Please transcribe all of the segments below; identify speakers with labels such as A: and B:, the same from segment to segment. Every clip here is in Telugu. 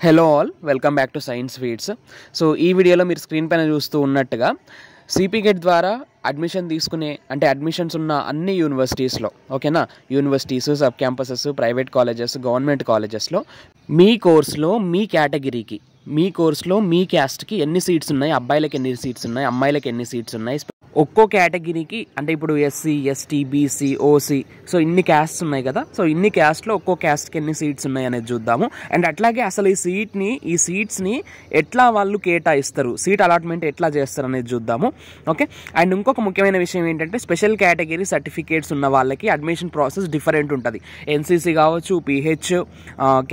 A: Hello all, welcome back to Science Feeds. So ఈ వీడియోలో మీరు స్క్రీన్ పైన చూస్తూ ఉన్నట్టుగా సిపి గెట్ ద్వారా అడ్మిషన్ తీసుకునే అడ్మిషన్స్ ఉన్న అన్ని యూనివర్సిటీస్లో, ఓకేనా, universities, sub campuses, private colleges, government కాలేజెస్లో మీ కోర్స్లో మీ కేటగిరీకి, మీ కోర్స్లో మీ క్యాస్ట్కి ఎన్ని సీట్స్ ఉన్నాయి, అబ్బాయిలకు ఎన్ని సీట్స్ ఉన్నాయి, అమ్మాయిలకు ఎన్ని సీట్స్ ఉన్నాయి, ఒక్కో కేటగిరీకి అంటే ఇప్పుడు SC, ST, BC, OC, so ఇన్ని క్యాస్ట్స్ ఉన్నాయి కదా. సో ఇన్ని క్యాస్ట్లో ఒక్కో క్యాస్ట్కి ఎన్ని సీట్స్ ఉన్నాయి అనేది చూద్దాము. అండ్ అట్లాగే అసలు ఈ సీట్స్ని ఎట్లా వాళ్ళు కేటాయిస్తారు, సీట్ అలాట్మెంట్ ఎట్లా చేస్తారు అనేది చూద్దాము. ఓకే. అండ్ ఇంకొక ముఖ్యమైన విషయం ఏంటంటే స్పెషల్ కేటగిరీ సర్టిఫికేట్స్ ఉన్న వాళ్ళకి అడ్మిషన్ ప్రాసెస్ డిఫరెంట్ ఉంటుంది. ఎన్సీసీ కావచ్చు, PH,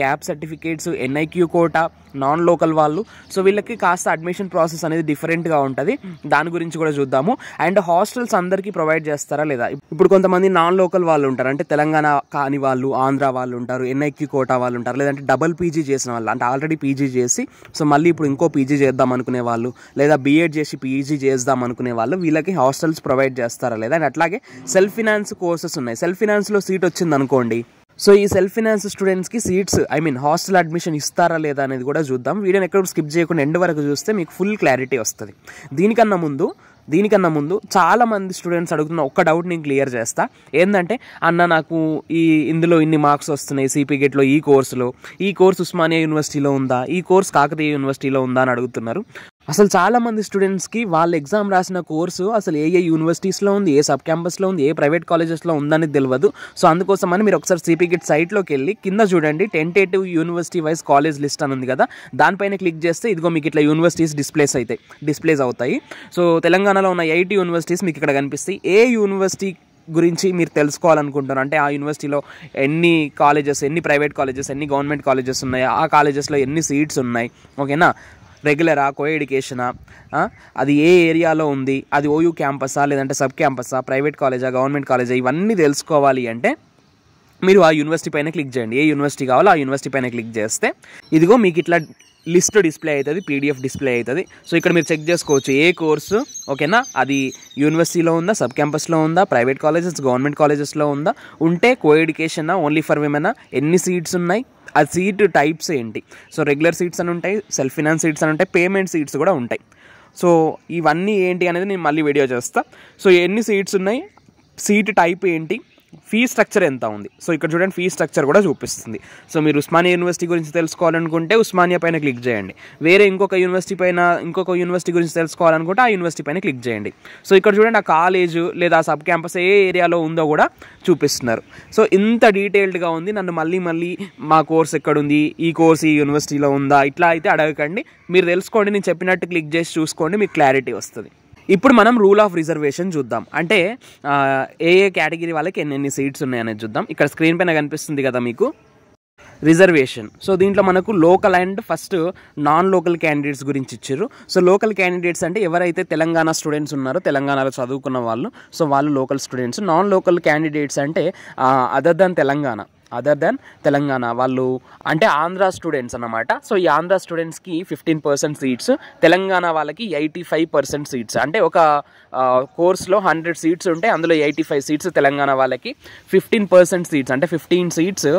A: CAP certificates, NIQ quota, non local వాళ్ళు, సో వీళ్ళకి కాస్త అడ్మిషన్ ప్రాసెస్ అనేది డిఫరెంట్గా ఉంటుంది. దాని గురించి కూడా చూద్దాము. అండ్ హాస్టల్స్ అందరికీ ప్రొవైడ్ చేస్తారా లేదా? ఇప్పుడు కొంతమంది నాన్ లోకల్ వాళ్ళు ఉంటారు, అంటే తెలంగాణ కాని వాళ్ళు, ఆంధ్ర వాళ్ళు ఉంటారు, ఎన్ఐక్యూ కోటా వాళ్ళు ఉంటారు, లేదంటే డబల్ పీజీ చేసిన వాళ్ళు, అంటే ఆల్రెడీ పీజీ చేసి సో మళ్ళీ ఇప్పుడు ఇంకో పీజీ చేద్దాం అనుకునే వాళ్ళు, లేదా బీఎడ్ చేసి పీజీ చేద్దాం అనుకునే వాళ్ళు, వీళ్ళకి హాస్టల్స్ ప్రొవైడ్ చేస్తారా లేదా? అండ్ అట్లాగే సెల్ఫ్ ఫినాన్స్ కోర్సెస్ ఉన్నాయి. సెల్ఫ్ ఫినాన్స్లో సీట్ వచ్చింది అనుకోండి, సో ఈ సెల్ఫ్ ఫినాన్స్ స్టూడెంట్స్కి సీట్స్ హాస్టల్ అడ్మిషన్ ఇస్తారా లేదా అనేది కూడా చూద్దాం. వీడియోని ఎక్కడ స్కిప్ చేయకుండా ఎండ్ వరకు చూస్తే మీకు ఫుల్ క్లారిటీ వస్తుంది. దీనికన్నా ముందు చాలా మంది స్టూడెంట్స్ అడుగుతున్న ఒక్క డౌట్ నేను క్లియర్ చేస్తా. ఏంటంటే, అన్న నాకు ఇందులో ఇన్ని మార్క్స్ వస్తున్నాయి సిపి గెట్లో, ఈ కోర్స్ ఉస్మానియా యూనివర్సిటీలో ఉందా, ఈ కోర్స్ కాకతీయ యూనివర్సిటీలో ఉందా అని అడుగుతున్నారు. అసలు చాలా మంది స్టూడెంట్స్కి వాళ్ళ ఎగ్జామ్ రాసిన కోర్సు అసలు ఏ యూనివర్సిటీస్లో ఉంది, ఏ సబ్ క్యాంపస్లో ఉంది, ఏ ప్రైవేట్ కాలేజెస్లో ఉందని తెలియదు. సో అందుకోసమని మీరు ఒకసారి సిపి గెట్ సైట్లోకి వెళ్ళి కింద చూడండి, tentative university wise college list అని ఉంది కదా, దానిపైన క్లిక్ చేస్తే ఇదిగో మీకు ఇట్లా యూనివర్సిటీస్ డిస్ప్లేస్ అవుతాయి. సో తెలంగాణలో ఉన్న 8 యూనివర్సిటీస్ మీకు ఇక్కడ కనిపిస్తాయి. ఏ యూనివర్సిటీ గురించి మీరు తెలుసుకోవాలనుకుంటున్నారు, అంటే ఆ యూనివర్సిటీలో ఎన్ని కాలేజెస్, ఎన్ని ప్రైవేట్ కాలేజెస్, ఎన్ని గవర్నమెంట్ కాలేజెస్ ఉన్నాయి, ఆ కాలేజెస్లో ఎన్ని సీట్స్ ఉన్నాయి, ఓకేనా, రెగ్యులరా, కో ఎడ్యుకేషనా, అది ఏ ఏరియాలో ఉంది, అది ఓయూ క్యాంపసా లేదంటే సబ్ క్యాంపసా, ప్రైవేట్ కాలేజా, గవర్నమెంట్ కాలేజా, ఇవన్నీ తెలుసుకోవాలి అంటే మీరు ఆ యూనివర్సిటీ పైన క్లిక్ చేయండి. ఏ యూనివర్సిటీ కావాలో ఆ యూనివర్సిటీ పైన క్లిక్ చేస్తే ఇదిగో మీకు ఇట్లా లిస్ట్ డిస్ప్లే అవుతుంది, పీడిఎఫ్ డిస్ప్లే అవుతుంది. సో ఇక్కడ మీరు చెక్ చేసుకోవచ్చు ఏ కోర్సు, ఓకేనా, అది యూనివర్సిటీలో ఉందా, సబ్ క్యాంపస్లో ఉందా, ప్రైవేట్ కాలేజెస్, గవర్నమెంట్ కాలేజెస్లో ఉందా, ఉంటే కో ఎడ్యుకేషనా, ఓన్లీ ఫర్ విమెనా, ఎన్ని సీట్స్ ఉన్నాయి, ఆ సీట్ టైప్స్ ఏంటి. సో రెగ్యులర్ సీట్స్ అని ఉంటాయి, సెల్ఫ్ ఫినాన్స్ సీట్స్ అని ఉంటాయి, పేమెంట్ సీట్స్ కూడా ఉంటాయి. సో ఇవన్నీ ఏంటి అనేది నేను మళ్ళీ వీడియో చేస్తా. సో ఎన్ని సీట్స్ ఉన్నాయి, సీట్ టైప్ ఏంటి, ఫీ స్ట్రక్చర్ ఎంత ఉంది. సో ఇక్కడ చూడండి, ఫీ స్ట్రక్చర్ కూడా చూపిస్తుంది. సో మీరు ఉస్మానియా యూనివర్సిటీ గురించి తెలుసుకోవాలనుకుంటే ఉస్మానియా పైన క్లిక్ చేయండి. వేరే ఇంకొక యూనివర్సిటీ గురించి తెలుసుకోవాలనుకుంటే ఆ యూనివర్సిటీ పైన క్లిక్ చేయండి. సో ఇక్కడ చూడండి, ఆ కాలేజ్ లేదా సబ్ క్యాంపస్ ఏ ఏరియాలో ఉందో కూడా చూపిస్తున్నారు. సో ఇంత డీటెయిల్డ్గా ఉంది. నన్ను మళ్ళీ మా కోర్స్ ఎక్కడుంది, ఈ కోర్స్ ఈ యూనివర్సిటీలో ఉందా, ఇట్లా అయితే అడగకండి. మీరు తెలుసుకోండి, నేను చెప్పినట్టు క్లిక్ చేసి చూసుకోండి, మీకు క్లారిటీ వస్తుంది. ఇప్పుడు మనం రూల్ ఆఫ్ రిజర్వేషన్ చూద్దాం. అంటే ఏ కేటగిరీ వాళ్ళకి ఎన్ని సీట్స్ ఉన్నాయనేది చూద్దాం. ఇక్కడ స్క్రీన్ పైన కనిపిస్తుంది కదా మీకు రిజర్వేషన్. సో దీంట్లో మనకు local and first non local candidates గురించి ఇచ్చారు. సో లోకల్ క్యాండిడేట్స్ అంటే ఎవరైతే తెలంగాణ స్టూడెంట్స్ ఉన్నారో, తెలంగాణలో చదువుకున్న వాళ్ళు, సో వాళ్ళు local students. Non local candidates అంటే అదర్ దెన్ తెలంగాణ వాళ్ళు, అంటే ఆంధ్ర స్టూడెంట్స్ అన్నమాట. సో ఈ ఆంధ్ర స్టూడెంట్స్కి 15% సీట్స్, తెలంగాణ వాళ్ళకి 85% సీట్స్. అంటే ఒక కోర్స్లో 100 సీట్స్ ఉంటే అందులో 85 సీట్స్ తెలంగాణ వాళ్ళకి, 15% సీట్స్ అంటే 15 సీట్స్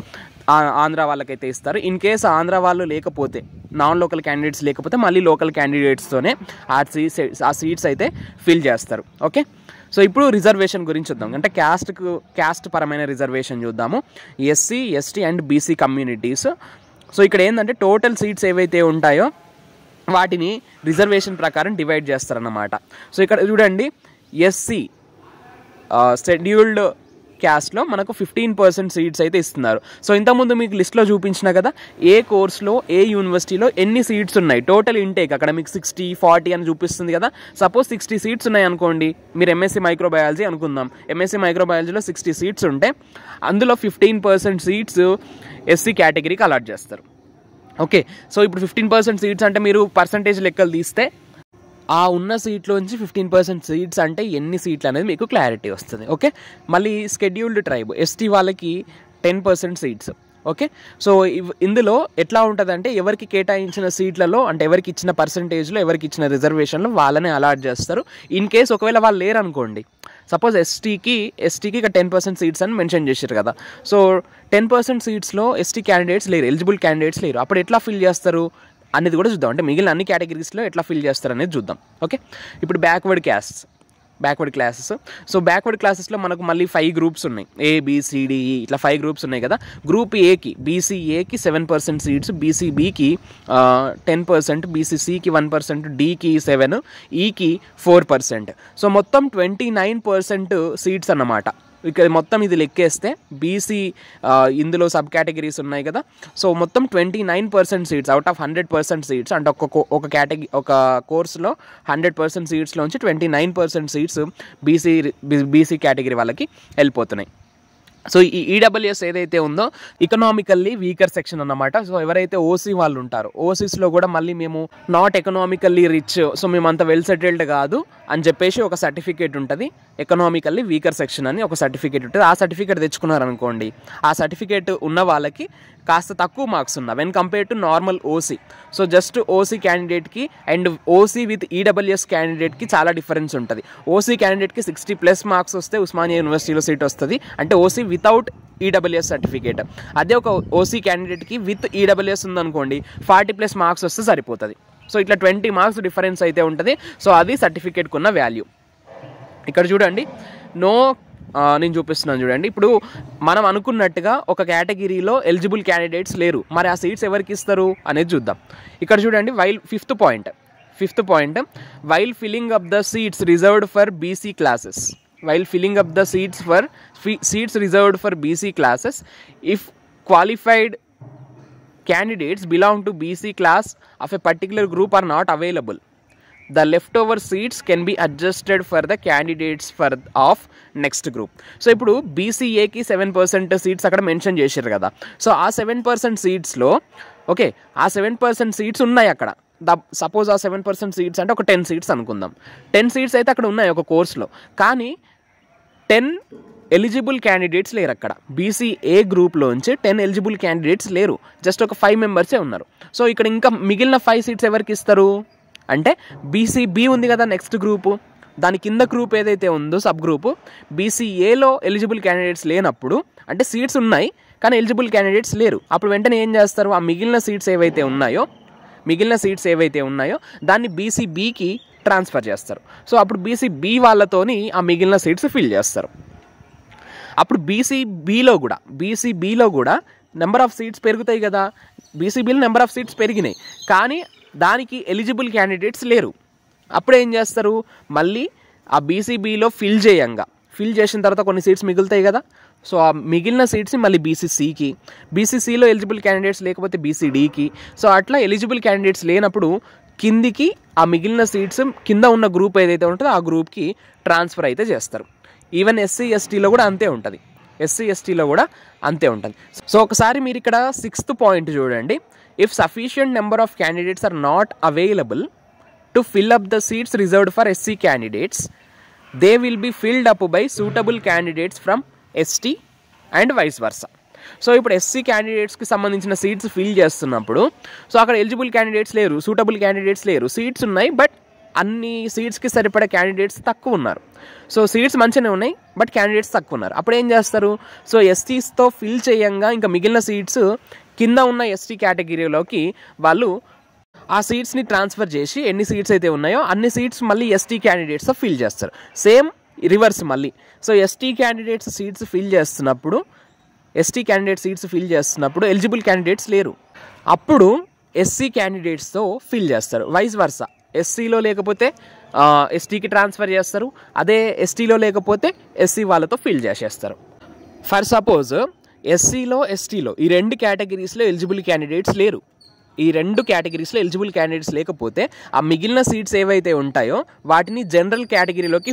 A: ఆంధ్ర వాళ్ళకైతే ఇస్తారు. ఇన్ కేసు ఆంధ్ర వాళ్ళు లేకపోతే, నాన్ లోకల్ క్యాండిడేట్స్ లేకపోతే మళ్ళీ లోకల్ క్యాండిడేట్స్తోనే ఆ సీట్స్ అయితే ఫిల్ చేస్తారు. ఓకే. సో ఇప్పుడు రిజర్వేషన్ గురించి చూద్దాం. అంటే క్యాస్ట్ పరమైన రిజర్వేషన్ చూద్దాము. SC, ST and BC communities. So ఇక్కడ ఏంటంటే టోటల్ సీట్స్ ఏవైతే ఉంటాయో వాటిని రిజర్వేషన్ ప్రకారం డివైడ్ చేస్తారన్నమాట. సో ఇక్కడ చూడండి, ఎస్సీ షెడ్యూల్డ్ క్యాస్ట్లో మనకు 15% సీట్స్ అయితే ఇస్తున్నారు. సో ఇంతకుముందు మీకు లిస్ట్లో చూపించిన కదా, ఏ కోర్స్లో ఏ యూనివర్సిటీలో ఎన్ని సీట్స్ ఉన్నాయి, టోటల్ ఇంటేక్ అక్కడ మీకు 60, 40 అని చూపిస్తుంది కదా. సపోజ్ 60 సీట్స్ ఉన్నాయి అనుకోండి, మీరు ఎంఎస్సీ మైక్రోబయాలజీ అనుకుందాం. ఎంఎస్సీ మైక్రోబయాలజీలో 60 సీట్స్ ఉంటే అందులో 15% సీట్స్ ఎస్సీ కేటగిరీకి అలాట్ చేస్తారు. ఓకే. సో ఇప్పుడు 15% సీట్స్ అంటే మీరు పర్సంటేజ్ లెక్కలు తీస్తే ఆ ఉన్న సీట్లోంచి 15% సీట్స్ అంటే ఎన్ని సీట్లు అనేది మీకు క్లారిటీ వస్తుంది. ఓకే. మళ్ళీ షెడ్యూల్డ్ ట్రైబ్ ఎస్టీ వాళ్ళకి 10% సీట్స్. ఓకే. సో ఇందులో ఎట్లా ఉంటుందంటే ఎవరికి కేటాయించిన సీట్లలో, అంటే ఎవరికి ఇచ్చిన పర్సంటేజ్లో, ఎవరికి ఇచ్చిన రిజర్వేషన్లో వాళ్ళనే అలాట్ చేస్తారు. ఇన్ కేస్ ఒకవేళ వాళ్ళు లేరనుకోండి, సపోజ్ ఎస్టీకి ఇక 10% సీట్స్ అని మెన్షన్ చేశారు కదా. సో 10% సీట్స్లో ఎస్టీ క్యాండిడేట్స్ లేరు, ఎలిజిబుల్ క్యాండిడేట్స్ లేరు. అప్పుడు ఎట్లా ఫిల్ చేస్తారు అనేది కూడా చూద్దాం. అంటే మిగిలిన అన్ని కేటగిరీస్లో ఎట్లా ఫిల్ చేస్తారు అనేది చూద్దాం. ఓకే, ఇప్పుడు బ్యాక్వర్డ్ క్లాసెస్. సో బ్యాక్వర్డ్ క్లాసెస్లో మనకు మళ్ళీ 5 గ్రూప్స్ ఉన్నాయి. ABCDE ఇట్లా 5 గ్రూప్స్ ఉన్నాయి కదా. గ్రూప్ ఏకి BCAకి 7% సీట్స్, BCBకి 10%, BCCకి 1%, Dకి 7%, Eకి 4%. సో మొత్తం 29% సీట్స్ అన్నమాట. ఇక్కడ మొత్తం ఇది లెక్కేస్తే బీసీ ఇందులో సబ్ కేటగిరీస్ ఉన్నాయి కదా. సో మొత్తం 29% సీట్స్ అవుట్ ఆఫ్ 100% సీట్స్. అంటే ఒక కోర్సులో 100% సీట్స్లోంచి 29% సీట్స్ బీసీ కేటగిరీ వాళ్ళకి వెళ్ళిపోతున్నాయి. సో ఈ ఈడబ్ల్యూఎస్ ఏదైతే ఉందో ఎకనామికల్లీ వీకర్ సెక్షన్ అన్నమాట. సో ఎవరైతే ఓసీ వాళ్ళు ఉంటారో, ఓసీస్లో కూడా మళ్ళీ మేము నాట్ ఎకనామికల్లీ రిచ్, సో మేము అంత వెల్ సెటిల్డ్ కాదు అని చెప్పేసి ఒక సర్టిఫికేట్ ఉంటుంది. ఎకనామికల్లీ వీకర్ సెక్షన్ అని ఒక సర్టిఫికేట్ ఉంటుంది. ఆ సర్టిఫికేట్ తెచ్చుకున్నారనుకోండి, ఆ సర్టిఫికేట్ ఉన్న వాళ్ళకి కాస్త తక్కువ మార్క్స్ ఉన్నా when compare to normal OC. So just OC క్యాండిడేట్కి అండ్ ఓసీ విత్ ఈడబ్ల్యూఎస్ క్యాండిడేట్కి చాలా డిఫరెన్స్ ఉంటుంది. ఓసీ క్యాండిడేట్కి 60+ మార్క్స్ వస్తే ఉస్మానియా యూనివర్సిటీలో సీట్ వస్తుంది, అంటే ఓసీ వితౌట్ ఈడబ్ల్యూఎస్ సర్టిఫికేట్. అదే ఒక ఓసీ క్యాండిడేట్కి విత్ ఈడబ్ల్యూఎస్ ఉందనుకోండి, 40+ మార్క్స్ వస్తే సరిపోతుంది. సో ఇట్లా 20 మార్క్స్ డిఫరెన్స్ అయితే ఉంటుంది. సో అది సర్టిఫికేట్కి ఉన్న వాల్యూ. ఇక్కడ చూడండి, నేను చూపిస్తున్నాను చూడండి. ఇప్పుడు మనం అనుకున్నట్టుగా ఒక కేటగిరీలో ఎలిజిబుల్ క్యాండిడేట్స్ లేరు, మరి ఆ సీట్స్ ఎవరికి ఇస్తారు అనేది చూద్దాం. ఇక్కడ చూడండి, fifth point while filling up the seats reserved for BC classes, seats reserved for BC classes, if qualified candidates belong to BC class of a particular group are not available, the leftover seats can be adjusted for the candidates of next group. So ఇప్పుడు BCAకి 7% సీట్స్ అక్కడ మెన్షన్ చేశారు కదా. సో ఆ 7% సీట్స్లో ఓకే, ఆ 7% సీట్స్ ఉన్నాయి అక్కడ. సపోజ్ ఆ 7% సీట్స్ అంటే ఒక 10 సీట్స్ అనుకుందాం. 10 సీట్స్ అయితే అక్కడ ఉన్నాయి ఒక కోర్స్లో, కానీ 10 ఎలిజిబుల్ క్యాండిడేట్స్ లేరు అక్కడ. BCA గ్రూప్లోంచి 10 ఎలిజిబుల్ క్యాండిడేట్స్ లేరు, జస్ట్ ఒక 5 మెంబర్సే ఉన్నారు. సో ఇక్కడ ఇంకా మిగిలిన 5 సీట్స్ ఎవరికి ఇస్తారు అంటే, BCB ఉంది కదా నెక్స్ట్ గ్రూపు, దాని కింద గ్రూప్ ఏదైతే ఉందో సబ్ గ్రూపు, BCAలో ఎలిజిబుల్ క్యాండిడేట్స్ లేనప్పుడు, అంటే సీట్స్ ఉన్నాయి కానీ ఎలిజిబుల్ క్యాండిడేట్స్ లేరు, అప్పుడు వెంటనే ఏం చేస్తారు, ఆ మిగిలిన సీట్స్ ఏవైతే ఉన్నాయో దాన్ని BCBకి ట్రాన్స్ఫర్ చేస్తారు. సో అప్పుడు BCB వాళ్ళతోని ఆ మిగిలిన సీట్స్ ఫిల్ చేస్తారు. అప్పుడు BCBలో కూడా నెంబర్ ఆఫ్ సీట్స్ పెరుగుతాయి కదా. BCBలో నెంబర్ ఆఫ్ సీట్స్ పెరిగినాయి, కానీ దానికి ఎలిజిబుల్ క్యాండిడేట్స్ లేరు. అప్పుడు ఏం చేస్తారు, మళ్ళీ ఆ BCBలో ఫిల్ చేసిన తర్వాత కొన్ని సీట్స్ మిగులుతాయి కదా. సో ఆ మిగిలిన సీట్స్ని మళ్ళీ BCCలో ఎలిజిబుల్ క్యాండిడేట్స్ లేకపోతే BCDకి. సో అట్లా ఎలిజిబుల్ క్యాండిడేట్స్ లేనప్పుడు కిందికి ఆ మిగిలిన సీట్స్ కింద ఉన్న గ్రూప్ ఏదైతే ఉంటుందో ఆ గ్రూప్కి ట్రాన్స్ఫర్ అయితే చేస్తారు. ఈవెన్ SC/STలో కూడా అంతే ఉంటుంది. సో ఒకసారి మీరు ఇక్కడ 6th పాయింట్ చూడండి. If sufficient number of candidates are not available to fill up the seats reserved for SC candidates, they will be filled up by suitable candidates from ST and vice versa. So ఇప్పుడు SC క్యాండిడేట్స్కి సంబంధించిన సీట్స్ ఫిల్ చేస్తున్నప్పుడు, సో అక్కడ ఎలిజిబుల్ క్యాండిడేట్స్ లేరు, సూటబుల్ క్యాండిడేట్స్ లేరు, సీట్స్ ఉన్నాయి బట్ అన్ని సీట్స్కి సరిపడే క్యాండిడేట్స్ తక్కువ ఉన్నారు. సో సీట్స్ మంచిగానే ఉన్నాయి బట్ క్యాండిడేట్స్ తక్కువ ఉన్నారు. అప్పుడు ఏం చేస్తారు, సో STస్తో ఫిల్ చేయంగా ఇంకా మిగిలిన సీట్స్ కింద ఉన్న ST కేటగిరీలోకి వాళ్ళు ఆ సీట్స్ని ట్రాన్స్ఫర్ చేసి ఎన్ని సీట్స్ అయితే ఉన్నాయో అన్ని సీట్స్ మళ్ళీ ST క్యాండిడేట్స్తో ఫిల్ చేస్తారు. సేమ్ రివర్స్ మళ్ళీ. So ST candidates seats fill చేస్తున్నప్పుడు ఎలిజిబుల్ క్యాండిడేట్స్ లేరు, అప్పుడు SC క్యాండిడేట్స్తో ఫిల్ చేస్తారు. వైస్ వర్సా, SCలో లేకపోతే STకి ట్రాన్స్ఫర్ చేస్తారు, అదే STలో లేకపోతే SC వాళ్ళతో ఫిల్ చేసేస్తారు. ఫర్ సపోజ్ SCలో STలో ఈ 2 కేటగిరీస్లో ఎలిజిబుల్ క్యాండిడేట్స్ లేరు. ఈ 2 కేటగిరీస్లో ఎలిజిబుల్ క్యాండిడేట్స్ లేకపోతే ఆ మిగిలిన సీట్స్ ఏవైతే ఉంటాయో వాటిని జనరల్ కేటగిరీలోకి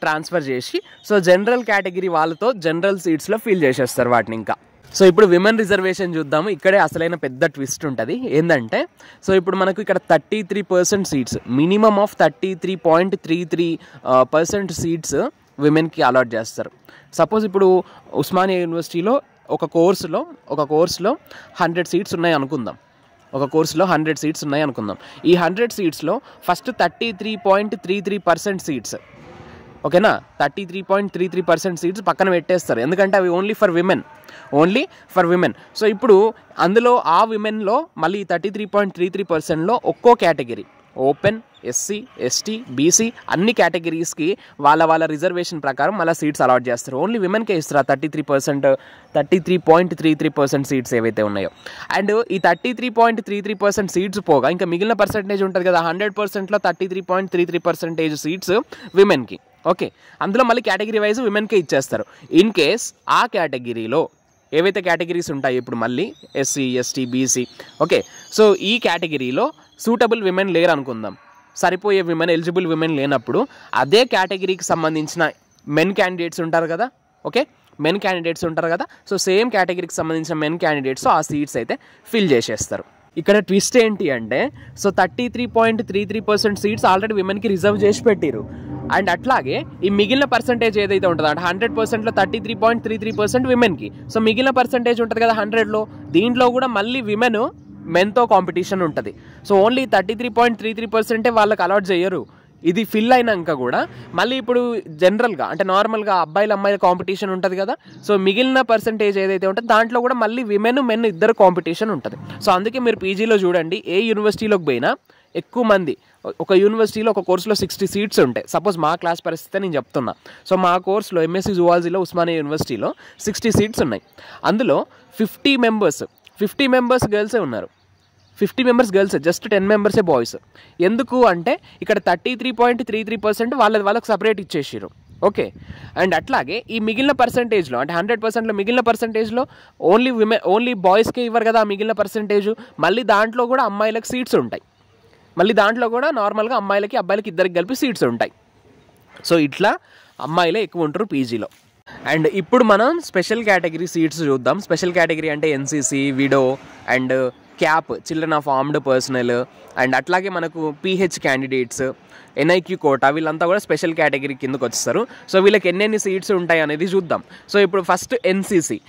A: ట్రాన్స్ఫర్ చేసి, సో జనరల్ కేటగిరీ వాళ్ళతో జనరల్ సీట్స్లో ఫిల్ చేసేస్తారు వాటిని ఇంకా. సో ఇప్పుడు విమెన్ రిజర్వేషన్ చూద్దాము. ఇక్కడే అసలైన పెద్ద ట్విస్ట్ ఉంటుంది. ఏంటంటే, సో ఇప్పుడు మనకు ఇక్కడ 33% సీట్స్, మినిమమ్ ఆఫ్ 33.33% సీట్స్ విమెన్కి అలాట్ చేస్తారు. సపోజ్ ఇప్పుడు ఉస్మానియా యూనివర్సిటీలో ఒక కోర్సులో 100 సీట్స్ ఉన్నాయి అనుకుందాం. ఈ 100 సీట్స్లో ఫస్ట్ 33.33% సీట్స్ ఓకేనా. 33.33% సీట్స్ పక్కన పెట్టేస్తారు, ఎందుకంటే అవి ఓన్లీ ఫర్ విమెన్. సో ఇప్పుడు అందులో ఆ విమెన్లో మళ్ళీ 33.33%లో ఒక్కో category open, SC, ST, BC అన్ని కేటగిరీస్కి వాళ్ళ రిజర్వేషన్ ప్రకారం మళ్ళీ సీట్స్ అలాట్ చేస్తారు. ఓన్లీ విమెన్కే ఇస్తారు 33.33% సీట్స్ ఏవైతే ఉన్నాయో. అండ్ ఈ 33.33% సీట్స్ పోగా ఇంకా మిగిలిన పర్సంటేజ్ ఉంటుంది కదా, 100%లో 33.33% సీట్స్ విమెన్కి. ఓకే, అందులో మళ్ళీ కేటగిరీ వైజ్ విమెన్కే ఇచ్చేస్తారు. ఇన్ కేస్ ఆ కేటగిరీలో ఏవైతే కేటగిరీస్ ఉంటాయి ఇప్పుడు మళ్ళీ SC, ST, BC, okay, so ఈ కేటగిరీలో సూటబుల్ విమెన్ లేరు అనుకుందాం, సరిపోయే విమెన్, ఎలిజిబుల్ విమెన్ లేనప్పుడు అదే కేటగిరీకి సంబంధించిన మెన్ క్యాండిడేట్స్ ఉంటారు కదా, ఓకే, మెన్ క్యాండిడేట్స్ ఉంటారు కదా, సో సేమ్ కేటగిరీకి సంబంధించిన మెన్ క్యాండిడేట్స్ ఆ సీట్స్ అయితే ఫిల్ చేసేస్తారు. ఇక్కడ ట్విస్ట్ ఏంటి అంటే, సో 33.33% సీట్స్ ఆల్రెడీ విమెన్కి రిజర్వ్ చేసి పెట్టారు. అండ్ అట్లాగే ఈ మిగిలిన పర్సంటేజ్ ఏదైతే ఉంటుందో అంటే 100%లో 33.33% విమెన్కి, సో మిగిలిన పర్సంటేజ్ ఉంటుంది కదా 100లో, దీంట్లో కూడా మళ్ళీ విమెన్ మెన్తో కాంపిటీషన్ ఉంటుంది. సో ఓన్లీ 33.33% వాళ్ళకి అలాట్ చేయరు. ఇది ఫిల్ అయినాక కూడా మళ్ళీ ఇప్పుడు జనరల్గా అంటే నార్మల్గా అమ్మాయిల కాంపిటీషన్ ఉంటుంది కదా, సో మిగిలిన పర్సంటేజ్ ఏదైతే ఉంటుందో దాంట్లో కూడా మళ్ళీ మెన్ ఇద్దరు కాంపిటీషన్ ఉంటుంది. సో అందుకే మీరు పీజీలో చూడండి, ఏ యూనివర్సిటీలోకి పోయినా ఎక్కువ మంది, ఒక యూనివర్సిటీలో ఒక కోర్సులో 60 సీట్స్ ఉంటాయి. సపోజ్ మా క్లాస్ పరిస్థితి నేను చెప్తున్నా. సో మా కోర్సులో ఎంఎస్సీ జువాలజీలో ఉస్మానియా యూనివర్సిటీలో 60 సీట్స్ ఉన్నాయి. అందులో 50 మెంబర్స్ గర్ల్సే ఉన్నారు. 50 మెంబర్స్ గర్ల్స్, జస్ట్ 10 మెంబర్సే బాయ్స్. ఎందుకు అంటే ఇక్కడ 33.33% వాళ్ళకి సపరేట్ ఇచ్చేసారు. ఓకే, అండ్ అట్లాగే ఈ మిగిలిన పర్సంటేజ్లో అంటే 100%లో మిగిలిన పర్సంటేజ్లో ఓన్లీ బాయ్స్కే ఇవ్వరు కదా ఆ మిగిలిన పర్సంటేజ్. మళ్ళీ దాంట్లో కూడా అమ్మాయిలకు సీట్స్ ఉంటాయి, మళ్ళీ దాంట్లో కూడా నార్మల్గా అమ్మాయిలకి అబ్బాయిలకి ఇద్దరికి కలిపి సీట్స్ ఉంటాయి. సో ఇట్లా అమ్మాయిలే ఎక్కువ ఉంటారు పీజీలో. అండ్ ఇప్పుడు మనం స్పెషల్ కేటగిరీ సీట్స్ చూద్దాం. స్పెషల్ కేటగిరీ అంటే NCC, widow and cap, children of armed personal, and అట్లాగే మనకు పీహెచ్ క్యాండిడేట్స్, ఎన్ఐక్యూ కోటా, వీళ్ళంతా కూడా స్పెషల్ కేటగిరీ కిందకు వచ్చేస్తారు. సో వీళ్ళకి ఎన్నెన్ని సీట్స్ ఉంటాయి అనేది చూద్దాం. సో ఇప్పుడు ఫస్ట్ ఎన్సీసీ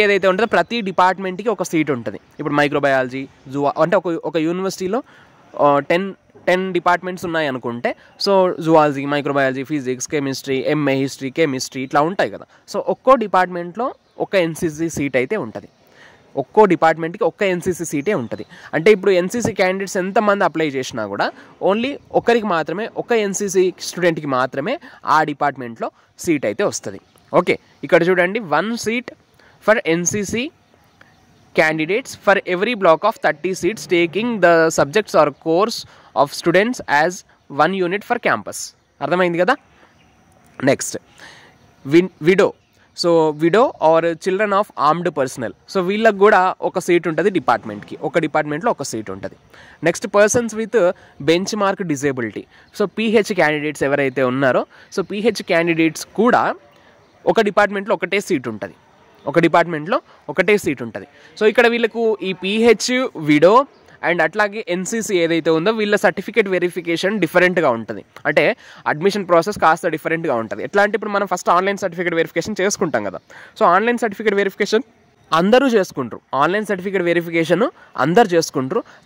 A: ఏదైతే ఉంటుందో ప్రతి డిపార్ట్మెంట్కి ఒక సీట్ ఉంటుంది. ఇప్పుడు మైక్రోబయాలజీ, అంటే ఒక యూనివర్సిటీలో 10 డిపార్ట్మెంట్స్ ఉన్నాయి అనుకుంటే, so zoology, microbiology, physics, chemistry, MA history, chemistry ఇట్లా ఉంటాయి కదా. సో ఒక్కో డిపార్ట్మెంట్లో ఒక ఎన్సీసీ సీట్ అయితే ఉంటుంది. ఒక్కో డిపార్ట్మెంట్కి ఒక్క ఎన్సీసీ సీటే ఉంటుంది. అంటే ఇప్పుడు ఎన్సీసీ క్యాండిడేట్స్ ఎంతమంది అప్లై చేసినా కూడా ఓన్లీ ఒకరికి మాత్రమే, ఒక ఎన్సీసీ స్టూడెంట్కి మాత్రమే ఆ డిపార్ట్మెంట్లో సీట్ అయితే వస్తుంది. ఓకే, ఇక్కడ చూడండి, 1 seat for NCC candidates for every block of 30 seats taking the subjects or course of students as 1 unit for campus. అర్థమైంది కదా. Next widow. So widow or children of armed personnel, so వీళ్ళకి కూడా ఒక సీట్ ఉంటుంది డిపార్ట్మెంట్కి, ఒక డిపార్ట్మెంట్లో ఒక సీట్ ఉంటుంది. Next persons with bench mark disability. So pH candidates ఎవరైతే ఉన్నారో, సో పీహెచ్ క్యాండిడేట్స్ కూడా ఒక డిపార్ట్మెంట్లో ఒకటే సీట్ ఉంటుంది, సో ఇక్కడ వీళ్ళకు ఈ పీహెచ్, విడో అండ్ అట్లాగే ఎన్సీసీ ఏదైతే ఉందో వీళ్ళ సర్టిఫికేట్ వెరిఫికేషన్ డిఫరెంట్గా ఉంటుంది. అంటే అడ్మిషన్ ప్రాసెస్ కాస్త డిఫరెంట్గా ఉంటుంది. ఎట్లా అంటే ఇప్పుడు మనం ఫస్ట్ ఆన్లైన్ సర్టిఫికేట్ వెరిఫికేషన్ చేసుకుంటాం కదా. సో ఆన్లైన్ సర్టిఫికేట్ వెరిఫికేషన్ అందరూ చేసుకుంటారు, ఆన్లైన్ సర్టిఫికేట్ వెరిఫికేషన్ అందరు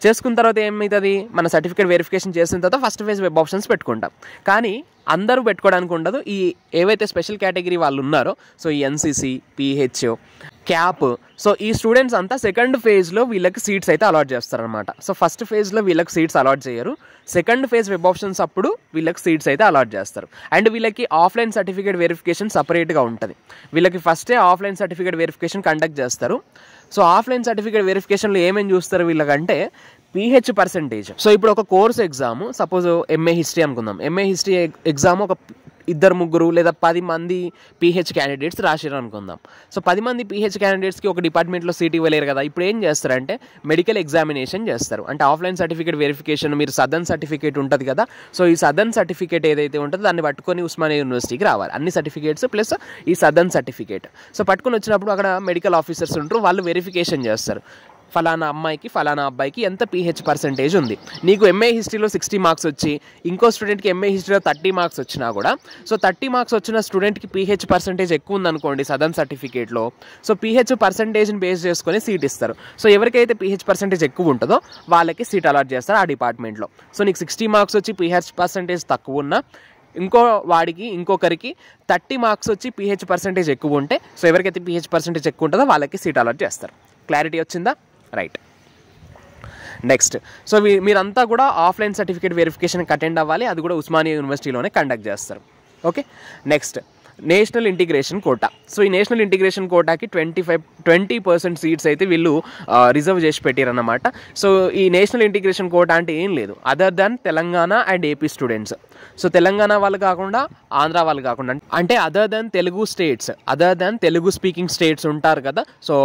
A: చేసుకున్న తర్వాత ఏమవుతుంది, మన సర్టిఫికేట్ వెరిఫికేషన్ చేసిన తర్వాత ఫస్ట్ ఫేజ్ వెబ్ ఆప్షన్స్ పెట్టుకుంటాం. కానీ అందరూ పెట్టుకోవడానికి ఉండదు. ఈ ఏవైతే స్పెషల్ కేటగిరీ వాళ్ళు ఉన్నారో, సో ఈ ఎన్సీసీ, పీహెచ్, క్యాప్, సో ఈ స్టూడెంట్స్ అంతా సెకండ్ ఫేజ్లో వీళ్ళకి సీట్స్ అయితే అలాట్ చేస్తారనమాట. సో ఫస్ట్ ఫేజ్లో వీళ్ళకి సీట్స్ అలాట్ చేయరు, సెకండ్ ఫేజ్ వెబ్ ఆప్షన్స్ అప్పుడు వీళ్ళకి సీట్స్ అయితే అలాట్ చేస్తారు. అండ్ వీళ్ళకి ఆఫ్లైన్ సర్టిఫికేట్ వెరిఫికేషన్ సపరేట్గా ఉంటుంది. వీళ్ళకి ఫస్టే ఆఫ్లైన్ సర్టిఫికేట్ వెరిఫికేషన్ కండక్ట్ చేస్తారు. సో ఆఫ్లైన్ సర్టిఫికేట్ వెరిఫికేషన్లో ఏమేమి చూస్తారు వీళ్ళకంటే పీహెచ్ పర్సంటేజ్. సో ఇప్పుడు ఒక course exam, suppose MA history అనుకుందాం, ఎంఏ హిస్టరీ ఎగ్జామ్ ఒక 2-3 లేదా 10 మంది పీహెచ్ క్యాండిడేట్స్ రాశారు అనుకుందాం. సో 10 మంది పీహెచ్ క్యాండిడేట్స్కి ఒక డిపార్ట్మెంట్లో సీట్ ఇవ్వలేరు కదా. ఇప్పుడు ఏం చేస్తారంటే మెడికల్ ఎగ్జామినేషన్ చేస్తారు. అంటే ఆఫ్లైన్ సర్టిఫికేట్ వెరిఫికేషన్, మీరు సదర్న్ సర్టిఫికేట్ ఉంటుంది కదా, సో ఈ సదర్న్ సర్టిఫికేట్ ఏదైతే ఉంటుందో దాన్ని పట్టుకొని ఉస్మానియా యూనివర్సిటీకి రావాలి, అన్ని సర్టిఫికేట్స్ ప్లస్ ఈ సదర్న్ సర్టిఫికేట్. సో పట్టుకొని వచ్చినప్పుడు అక్కడ మెడికల్ ఆఫీసర్స్ ఉంటారు, వాళ్ళు వెరిఫికేషన్ చేస్తారు. ఫలానా అమ్మాయికి ఫలానా అబ్బాయికి ఎంత పీహెచ్ పర్సంటేజ్ ఉంది. నీకు ఎంఏ హిస్టరీలో 60 మార్క్స్ వచ్చి ఇంకో స్టూడెంట్కి ఎంఏ హిస్టరీలో 30 మార్క్స్ వచ్చినా కూడా, సో 30 మార్క్స్ వచ్చిన స్టూడెంట్కి పీహెచ్ పర్సంటేజ్ ఎక్కువ ఉందనుకోండి సదర్న్ సర్టిఫికేట్లో, సో పీహెచ్ పర్సంటేజ్ని బేస్ చేసుకొని సీట్ ఇస్తారు. సో ఎవరికైతే పీహెచ్ పర్సంటేజ్ ఎక్కువ ఉంటుందో వాళ్ళకి సీట్ అలాట్ చేస్తారు ఆ డిపార్ట్మెంట్లో. సో నీకు 60 మార్క్స్ వచ్చి పీహెచ్ పర్సంటేజ్ తక్కువ ఉన్నా ఇంకో వాడికి ఇంకొకరికి 30 మార్క్స్ వచ్చి pH పర్సెంటేజ్ ఎక్కువ ఉంటే, సో ఎవరికైతే pH పర్సెంటేజ్ ఎక్కువ ఉంటుందో వాళ్ళకి సీట్ అలాట్ చేస్తారు. క్లారిటీ వచ్చిందా? రైట్. నెక్స్ట్, సో మీరంతా కూడా ఆఫ్లైన్ సర్టిఫికేట్ వెరిఫికేషన్కి అటెండ్ అవ్వాలి. అది కూడా ఉస్మానియా యూనివర్సిటీలోనే కండక్ట్ చేస్తారు. Okay. Next, national integration quota. So ఈ నేషనల్ ఇంటిగ్రేషన్ కోటాకి 20% సీట్స్ అయితే వీళ్ళు రిజర్వ్ చేసి పెట్టారన్నమాట. సో ఈ నేషనల్ ఇంటిగ్రేషన్ కోటా అంటే ఏం లేదు, other than Telangana and AP students. So Telangana వాళ్ళు కాకుండా, ఆంధ్ర వాళ్ళు కాకుండా, అంటే other than Telugu states, other than Telugu speaking states ఉంటారు కదా. సో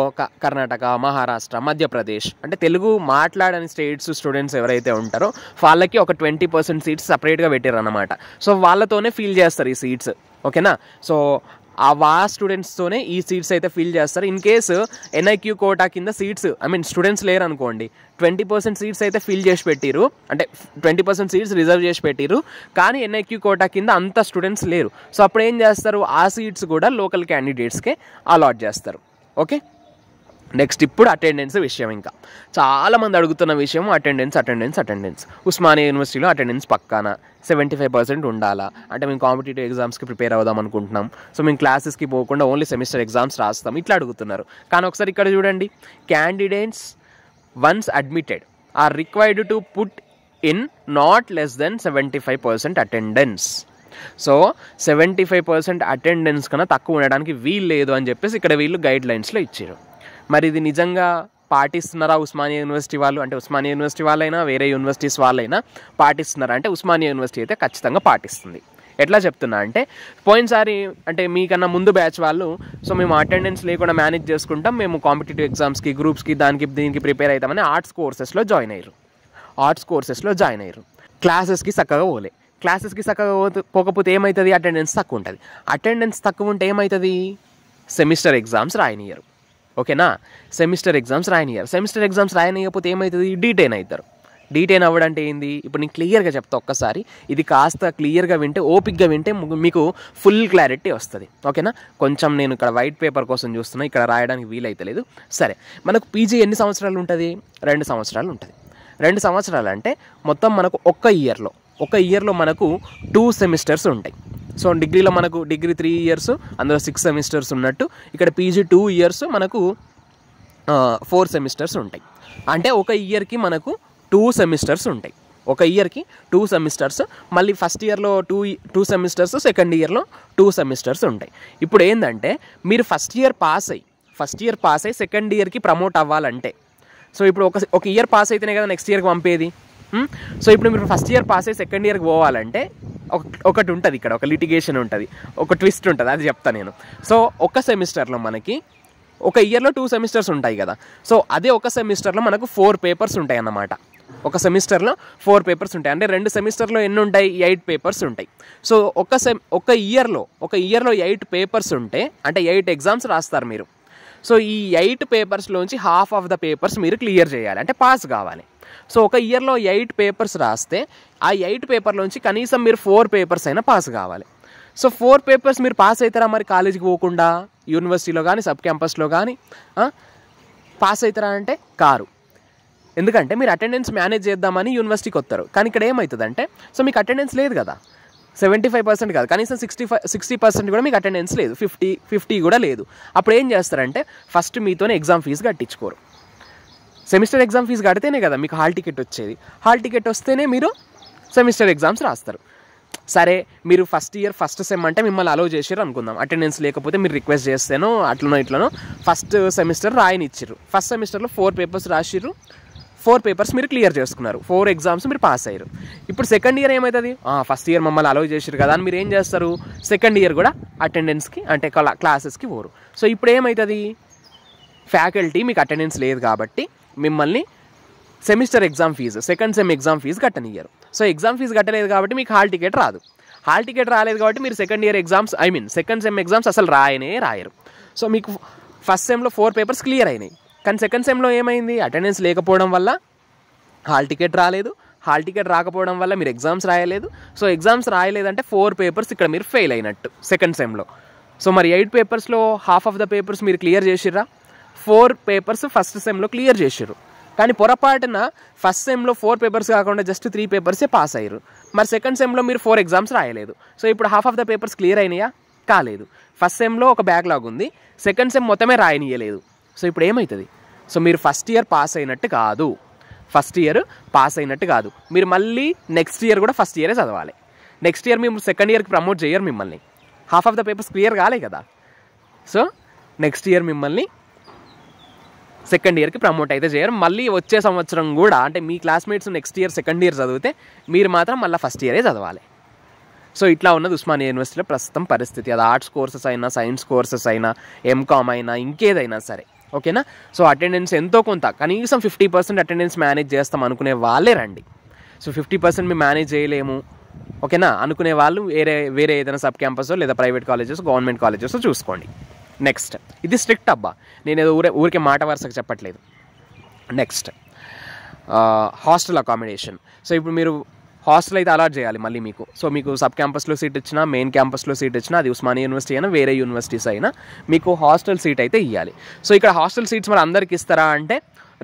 A: కర్ణాటక, మహారాష్ట్ర, మధ్యప్రదేశ్, అంటే తెలుగు మాట్లాడని స్టేట్స్ స్టూడెంట్స్ ఎవరైతే ఉంటారో వాళ్ళకి ఒక 20% సీట్స్ సపరేట్గా పెట్టారన్నమాట. సో వాళ్ళతోనే ఫిల్ చేస్తారు ఈ సీట్స్. ఓకేనా. సో ఆ స్టూడెంట్స్తోనే ఈ సీట్స్ అయితే ఫిల్ చేస్తారు. ఇన్ కేసు ఎన్ఐక్యూ కోటా కింద సీట్స్, స్టూడెంట్స్ లేరు అనుకోండి, 20% సీట్స్ అయితే ఫిల్ చేసి పెట్టిరు, అంటే 20% సీట్స్ రిజర్వ్ చేసి పెట్టిరు, కానీ ఎన్ఐక్యూ కోటా కింద అంత స్టూడెంట్స్ లేరు. సో అప్పుడు ఏం చేస్తారు, ఆ సీట్స్ కూడా లోకల్ క్యాండిడేట్స్కే అలాట్ చేస్తారు. ఓకే. నెక్స్ట్, ఇప్పుడు అటెండెన్స్ విషయం. ఇంకా చాలామంది అడుగుతున్న విషయం అటెండెన్స్. ఉస్మానియా యూనివర్సిటీలో అటెండెన్స్ పక్కాన 75% ఉండాలా? అంటే మేము కాంపిటేటివ్ ఎగ్జామ్స్కి ప్రిపేర్ అవుదాం అనుకుంటున్నాం, సో మేము క్లాసెస్కి పోకుండా ఓన్లీ సెమిస్టర్ ఎగ్జామ్స్ రాస్తాం, ఇట్లా అడుగుతున్నారు. కానీ ఒకసారి ఇక్కడ చూడండి, candidates once admitted are required to put in not less than 75% attendance. So 75% attendance కన్నా తక్కువ ఉండడానికి వీలు లేదు అని చెప్పేసి ఇక్కడ వీళ్ళు గైడ్ లైన్స్లో ఇచ్చారు. మరి ఇది నిజంగా పాటిస్తున్నారా ఉస్మానియా యూనివర్సిటీ వాళ్ళు? అంటే ఉస్మానియా యూనివర్సిటీ వాళ్ళైనా వేరే యూనివర్సిటీస్ వాళ్ళైనా పాటిస్తున్నారా అంటే ఉస్మానియా యూనివర్సిటీ అయితే ఖచ్చితంగా పాటిస్తుంది. ఎట్లా చెప్తున్నా అంటే, పోయినసారి అంటే మీకన్నా ముందు బ్యాచ్ వాళ్ళు, సో మేము అటెండెన్స్ లేకుండా మేనేజ్ చేసుకుంటాం, మేము కాంపిటేటివ్ ఎగ్జామ్స్కి, గ్రూప్స్కి, దీనికి ప్రిపేర్ అవుతామని ఆర్ట్స్ కోర్సెస్లో జాయిన్ అయ్యారు. క్లాసెస్కి చక్కగా పోకపోతే ఏమవుతుంది, అటెండెన్స్ తక్కువ ఉంటుంది. అటెండెన్స్ తక్కువ ఉంటే ఏమవుతుంది, సెమిస్టర్ ఎగ్జామ్స్ రాయనియరు. ఓకేనా. సెమిస్టర్ ఎగ్జామ్స్ రాయనియకపోతే ఏమవుతుంది, డీటెయిన్ అవుతారు. డీటెయిన్ అవ్వడంటే ఏంది, ఇప్పుడు నేను క్లియర్గా చెప్తా ఒక్కసారి, ఇది కాస్త క్లియర్గా వింటే, ఓపిక్గా వింటే మీకు ఫుల్ క్లారిటీ వస్తుంది. ఓకేనా. కొంచెం నేను ఇక్కడ వైట్ పేపర్ కోసం చూస్తున్నా, ఇక్కడ రాయడానికి వీలైతలేదు. సరే, మనకు పీజీ ఎన్ని సంవత్సరాలు ఉంటుంది, 2 సంవత్సరాలు ఉంటుంది. 2 సంవత్సరాలు అంటే మొత్తం మనకు ఒక ఇయర్లో మనకు 2 సెమిస్టర్స్ ఉంటాయి. సో డిగ్రీలో మనకు డిగ్రీ 3 ఇయర్స్, అందులో 6 సెమిస్టర్స్ ఉన్నట్టు, ఇక్కడ పీజీ 2 ఇయర్స్, మనకు 4 సెమిస్టర్స్ ఉంటాయి. అంటే ఒక ఇయర్కి మనకు 2 సెమిస్టర్స్ ఉంటాయి. మళ్ళీ ఫస్ట్ ఇయర్లో 2 సెమిస్టర్స్, సెకండ్ ఇయర్లో 2 సెమిస్టర్స్ ఉంటాయి. ఇప్పుడు ఏంటంటే, మీరు ఫస్ట్ ఇయర్ పాస్ అయ్యి సెకండ్ ఇయర్కి ప్రమోట్ అవ్వాలంటే, సో ఇప్పుడు ఒక ఇయర్ పాస్ అయితేనే కదా నెక్స్ట్ ఇయర్కి పంపేది. సో ఇప్పుడు మీరు ఫస్ట్ ఇయర్ పాస్ అయ్యి సెకండ్ ఇయర్కి పోవాలంటే ఒకటి ఉంటుంది, ఇక్కడ ఒక లిటిగేషన్ ఉంటుంది, ఒక ట్విస్ట్ ఉంటుంది, అది చెప్తాను నేను. సో ఒక సెమిస్టర్లో మనకి ఒక ఇయర్లో 2 సెమిస్టర్స్ ఉంటాయి కదా. సో అదే ఒక సెమిస్టర్లో మనకు 4 పేపర్స్ ఉంటాయి అన్నమాట. ఒక సెమిస్టర్లో 4 పేపర్స్ ఉంటాయి. అంటే 2 సెమిస్టర్లో ఎన్ని ఉంటాయి, 8 పేపర్స్ ఉంటాయి. సో ఒక ఇయర్లో 8 పేపర్స్ ఉంటే, అంటే 8 ఎగ్జామ్స్ రాస్తారు మీరు. సో ఈ 8 పేపర్స్లోంచి హాఫ్ ఆఫ్ ద పేపర్స్ మీరు క్లియర్ చేయాలి, అంటే పాస్ కావాలి. సో ఒక ఇయర్లో 8 పేపర్స్ రాస్తే, ఆ 8 పేపర్లోంచి కనీసం మీరు 4 పేపర్స్ అయినా పాస్ కావాలి. సో 4 పేపర్స్ మీరు పాస్ అవుతారా మరి కాలేజీకి పోకుండా, యూనివర్సిటీలో కానీ సబ్ క్యాంపస్లో కానీ పాస్ అవుతారా అంటే కారు. ఎందుకంటే మీరు అటెండెన్స్ మేనేజ్ చేద్దామని యూనివర్సిటీకి వస్తారు, కానీ ఇక్కడ ఏమవుతుందంటే, సో మీకు అటెండెన్స్ లేదు కదా, 75% కాదు, కనీసం 60% కూడా మీకు అటెండెన్స్ లేదు, 50 కూడా లేదు. అప్పుడు ఏం చేస్తారంటే, ఫస్ట్ మీతోనే ఎగ్జామ్ ఫీజు కట్టించుకోరు. సెమిస్టర్ ఎగ్జామ్ ఫీజు కడితేనే కదా మీకు హాల్ టికెట్ వచ్చేది. హాల్ టికెట్ వస్తేనే మీరు సెమిస్టర్ ఎగ్జామ్స్ రాస్తారు. సరే, మీరు ఫస్ట్ ఇయర్ ఫస్ట్ సెమ్ అంటే మిమ్మల్ని అలౌ చేసారు అనుకుందాం, అటెండెన్స్ లేకపోతే మీరు రిక్వెస్ట్ చేస్తేనో ఇట్లనో ఫస్ట్ సెమిస్టర్ రాయనిచ్చిర్రు. ఫస్ట్ సెమిస్టర్లో 4 పేపర్స్ రాసిర్రు, 4 పేపర్స్ మీరు క్లియర్ చేసుకున్నారు, 4 ఎగ్జామ్స్ మీరు పాస్ అయ్యారు. ఇప్పుడు సెకండ్ ఇయర్ ఏమవుతుంది, ఫస్ట్ ఇయర్ మమ్మల్ని అలౌ చేసారు కదా అని మీరు ఏం చేస్తారు, సెకండ్ ఇయర్ కూడా అటెండెన్స్కి అంటే క్లాసెస్కి పోరు. సో ఇప్పుడు ఏమవుతుంది, ఫ్యాకల్టీ మీకు అటెండెన్స్ లేదు కాబట్టి మిమ్మల్ని semester exam fee, second sem exam fee కట్టనియ్యారు. సో ఎగ్జామ్ ఫీజు కట్టలేదు కాబట్టి మీకు హాల్ టికెట్ రాదు. హాల్ టికెట్ రాలేదు కాబట్టి మీరు second year exams second sem exams అసలు రాయరు. సో మీకు ఫస్ట్ సెమ్లో 4 పేపర్స్ క్లియర్ అయినాయి, కానీ సెకండ్ సెమ్లో ఏమైంది, అటెండెన్స్ లేకపోవడం వల్ల హాల్ టికెట్ రాలేదు. హాల్ టికెట్ రాకపోవడం వల్ల మీరు ఎగ్జామ్స్ రాయలేదు. సో ఎగ్జామ్స్ రాయలేదంటే 4 పేపర్స్ ఇక్కడ మీరు ఫెయిల్ అయినట్టు సెకండ్ సెమ్లో. సో మరి 8 పేపర్స్లో హాఫ్ ఆఫ్ ద పేపర్స్ మీరు క్లియర్ చేసిర్రా, 4 పేపర్స్ ఫస్ట్ సెమ్లో క్లియర్ చేసిర్రు. కానీ పొరపాటున ఫస్ట్ సెమ్లో 4 పేపర్స్ కాకుండా జస్ట్ 3 పేపర్సే పాస్ అయ్యారు. మరి సెకండ్ సెమ్లో మీరు 4 ఎగ్జామ్స్ రాయలేదు. సో ఇప్పుడు half of the papers clear అయినాయా? కాలేదు. ఫస్ట్ సెమ్లో ఒక బ్యాక్లాగ్ ఉంది, సెకండ్ సెమ్ మొత్తమే రాయనీయలేదు. సో ఇప్పుడు ఏమవుతుంది? సో మీరు ఫస్ట్ ఇయర్ పాస్ అయినట్టు కాదు. మీరు మళ్ళీ నెక్స్ట్ ఇయర్ కూడా ఫస్ట్ ఇయరే చదవాలి. నెక్స్ట్ ఇయర్ మేము సెకండ్ ఇయర్కి ప్రమోట్ చేయరు మిమ్మల్ని, half of the papers clear కాలే కదా. సో నెక్స్ట్ ఇయర్ మిమ్మల్ని సెకండ్ ఇయర్కి ప్రమోట్ అయితే చేయరు. మళ్ళీ వచ్చే సంవత్సరం కూడా అంటే మీ classmates next year second year చదివితే మీరు మాత్రం మళ్ళీ ఫస్ట్ ఇయరే చదవాలి. సో ఇట్లా ఉన్నది ఉస్మానియా యూనివర్సిటీలో ప్రస్తుతం పరిస్థితి. అది ఆర్ట్స్ కోర్సెస్ అయినా, సైన్స్ కోర్సెస్ అయినా, ఎంకామ్ అయినా, ఇంకేదైనా సరే, ఓకేనా. సో అటెండెన్స్ ఎంతో కొంత కనీసం 50% అటెండెన్స్ మేనేజ్ చేస్తాం అనుకునే వాళ్ళే రండి. సో 50% మేము మేనేజ్ చేయలేము, ఓకేనా అనుకునే వాళ్ళు వేరే ఏదైనా సబ్ క్యాంపస్ లేదా ప్రైవేట్ కాలేజెస్, గవర్నమెంట్ కాలేజెస్ చూసుకోండి. నెక్స్ట్, ఇది స్ట్రిక్ట్ అబ్బా, నేను ఏదో ఊరికే మాట వరుసకు చెప్పట్లేదు. Next, hostel accommodation. సో ఇప్పుడు మీరు హాస్టల్ అయితే అలాట్ చేయాలి మళ్ళీ మీకు. సో మీకు సబ్ క్యాంపస్లో సీట్ ఇచ్చినా, మెయిన్ క్యాంపస్లో సీట్ ఇచ్చినా, అది ఉస్మానియా యూనివర్సిటీ అయినా వేరే యూనివర్సిటీస్ అయినా మీకు హాస్టల్ సీట్ అయితే ఇవ్వాలి. సో ఇక్కడ హాస్టల్ సీట్స్ మరి అందరికి ఇస్తారా అంటే,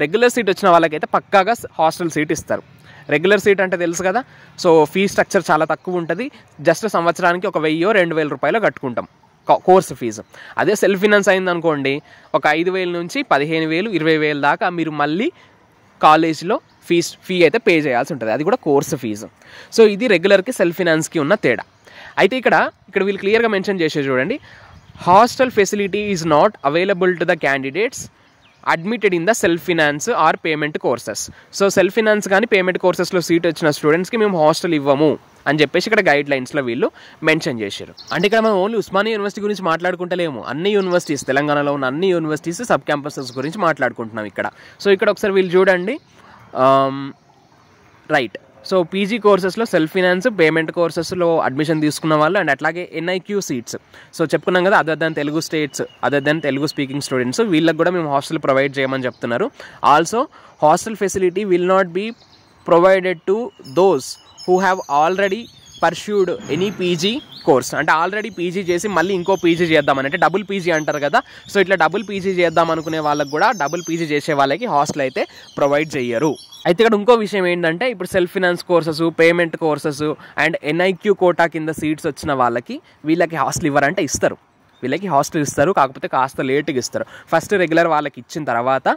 A: రెగ్యులర్ సీట్ వచ్చిన వాళ్ళకైతే పక్కాగా హాస్టల్ సీట్ ఇస్తారు. రెగ్యులర్ సీట్ అంటే తెలుసు కదా. సో ఫీ స్ట్రక్చర్ చాలా తక్కువ ఉంటుంది. జస్ట్ సంవత్సరానికి ఒక 1000-2000 రూపాయలు కట్టుకుంటాం కోర్సు ఫీజు. అదే సెల్ఫ్ ఫినాన్స్ అయింది అనుకోండి, ఒక 5000 నుంచి 15000, 20000 దాకా మీరు మళ్ళీ కాలేజీలో ఫీ అయితే పే చేయాల్సి ఉంటుంది, అది కూడా కోర్సు ఫీజు. సో ఇది రెగ్యులర్కి సెల్ఫ్ ఫినాన్స్కి ఉన్న తేడా. అయితే ఇక్కడ వీళ్ళు క్లియర్గా మెన్షన్ చేసే చూడండి, hostel facility is not available to the candidates admitted in the self finance are payment courses. So self finance కానీ పేమెంట్ కోర్సెస్లో సీట్ వచ్చిన స్టూడెంట్స్కి మేము హాస్టల్ ఇవ్వము అని చెప్పేసి ఇక్కడ గైడ్ లైన్స్లో వీళ్ళు మెన్షన్ చేశారు. అంటే ఇక్కడ మనం ఓన్లీ ఉస్మానియా యూనివర్సిటీ గురించి మాట్లాడుకుంటలేము, అన్ని యూనివర్సిటీస్, తెలంగాణలో ఉన్న అన్ని యూనివర్సిటీస్ సబ్ క్యాంపసెస్ గురించి మాట్లాడుకుంటున్నాం ఇక్కడ. సో ఇక్కడ ఒకసారి వీళ్ళు చూడండి, రైట్. సో పీజీ కోర్సెస్లో సెల్ఫ్ ఫినాన్స్, పేమెంట్ కోర్సెస్లో అడ్మిషన్ తీసుకున్న వాళ్ళు అండ్ అట్లాగే NIQ సీట్స్. సో చెప్పుకున్నాం కదా, other than Telugu states, other than Telugu speaking students, వీళ్ళకి కూడా మేము హాస్టల్ ప్రొవైడ్ చేయమని చెప్తున్నారు. Also hostel facility will not be provided to those who have already pursued any PG course. అంటే ఆల్రెడీ పీజీ చేసి మళ్ళీ ఇంకో పీజీ చేద్దామని, అంటే డబుల్ పీజీ అంటారు కదా. సో ఇట్లా డబుల్ పీజీ చేద్దాం అనుకునే వాళ్ళకి కూడా డబుల్ పీజీ చేసే వాళ్ళకి హాస్టల్ అయితే ప్రొవైడ్ చేయరు. అయితే ఇక్కడ ఇంకో విషయం ఏంటంటే, ఇప్పుడు self finance courses, payment courses and NIQ quota కింద సీట్స్ వచ్చిన వీళ్ళకి హాస్టల్ ఇవ్వరంటే ఇస్తారు. వీళ్ళకి హాస్టల్ ఇస్తారు, కాకపోతే కాస్త లేట్గా ఇస్తారు. ఫస్ట్ రెగ్యులర్ వాళ్ళకి ఇచ్చిన తర్వాత,